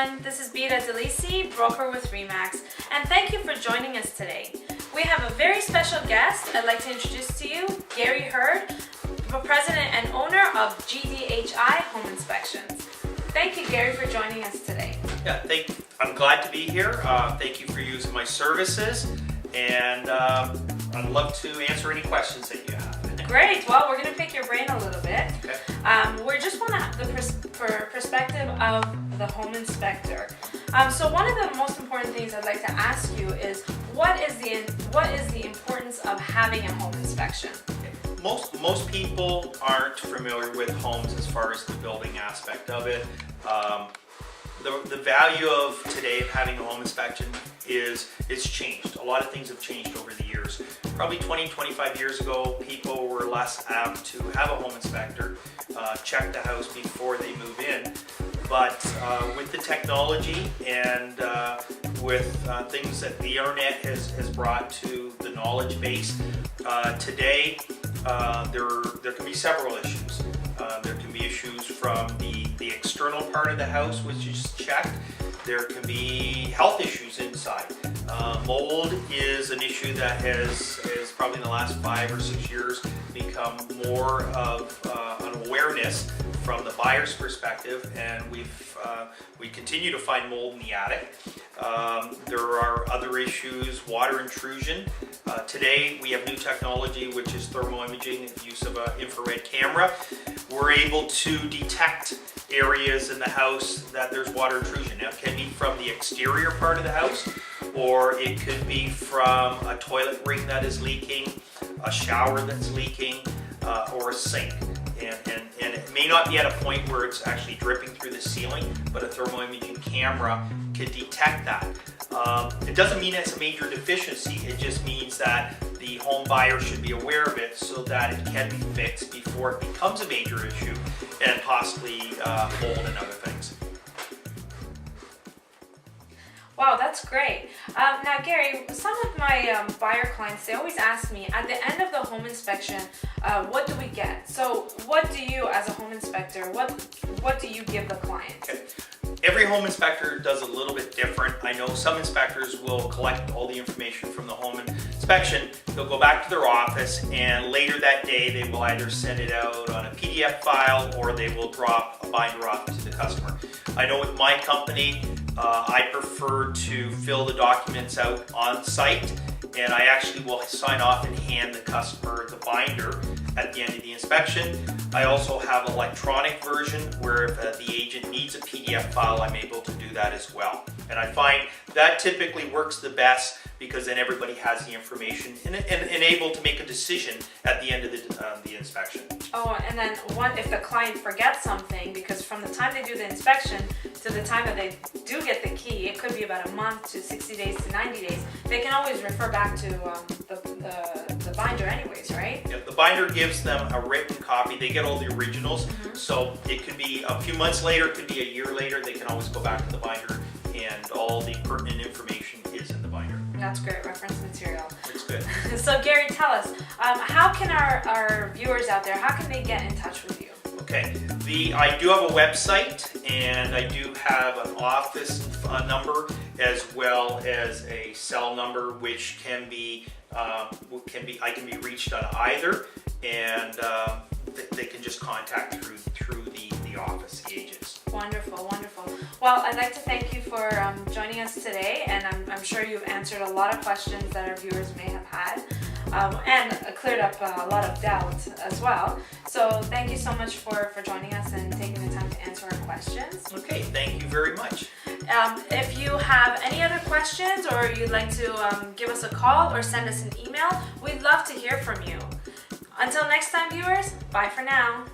everyone, this is Beta DeLisi, broker with RE/MAX, and thank you for joining us today. We have a very special guest I'd like to introduce to you, Garry, the president and owner of GDHI Home Inspections. Thank you, Garry, for joining us today. Yeah, I'm glad to be here. Thank you for using my services, and I'd love to answer any questions that you have. Great. Well, we're going to pick your brain a little bit. Okay. We just want to have the perspective of the home inspector. So one of the most important things I'd like to ask you is what is the importance of having a home inspection? Most people aren't familiar with homes as far as the building aspect of it. The value of today of having a home inspection is it's changed. A lot of things have changed over the years. Probably 20-25 years ago, people were less apt to have a home inspector check the house before they move in. But with the technology and with things that the internet has brought to the knowledge base, today there can be several issues. There can be issues from the external part of the house, which is checked. There can be health issues inside. Mold is an issue that has probably in the last 5 or 6 years become more of an awareness from the buyer's perspective, and we continue to find mold in the attic. There are other issues, water intrusion. Today we have new technology, which is thermal imaging, use of an infrared camera. We're able to detect areas in the house that there's water intrusion. Now, it can be from the exterior part of the house, or it could be from a toilet ring that is leaking, a shower that's leaking, or a sink. And it may not be at a point where it's actually dripping through the ceiling, but a thermal imaging camera can detect that. It doesn't mean it's a major deficiency, it just means that the home buyer should be aware of it so that it can be fixed before it becomes a major issue and possibly mold and other things. Wow, that's great. Now, Garry, some of my buyer clients, they always ask me, at the end of the home inspection, what do we get? So what do you, as a home inspector, what do you give the client? Okay. Every home inspector does a little bit different. I know some inspectors will collect all the information from the home inspection. They'll go back to their office, and later that day they will either send it out on a PDF file or they will drop a binder off to the customer. I know with my company, I prefer to fill the documents out on site, and I actually will sign off and hand the customer the binder at the end of the inspection. I also have an electronic version where if the agent needs a PDF file, I'm able to do that as well. And I find that typically works the best because then everybody has the information and able to make a decision at the end of the inspection. Oh, and then if the client forgets something, because from the time they do the inspection to the time that they do get the key, it could be about a month to 60 days to 90 days, they can always refer back to the binder anyways, right? Yeah, the binder gives them a written copy. They get all the originals, so it could be a few months later, it could be a year later, they can always go back to the binder and all the pertinent information is in the binder. That's great reference material. It's good. So Garry, tell us, how can our viewers out there, how can they get in touch with you? Okay, I do have a website, and I do have an office number as well as a cell number, which can be I can be reached on either, and they can just contact through the office, the agents. Wonderful, wonderful. Well, I'd like to thank you for joining us today, and I'm sure you've answered a lot of questions that our viewers may have had, and cleared up a lot of doubts as well. So thank you so much for joining us and taking the time to answer our questions. Okay, thank you very much. If you have any other questions or you'd like to give us a call or send us an email, we'd love to hear from you. Until next time, viewers, bye for now.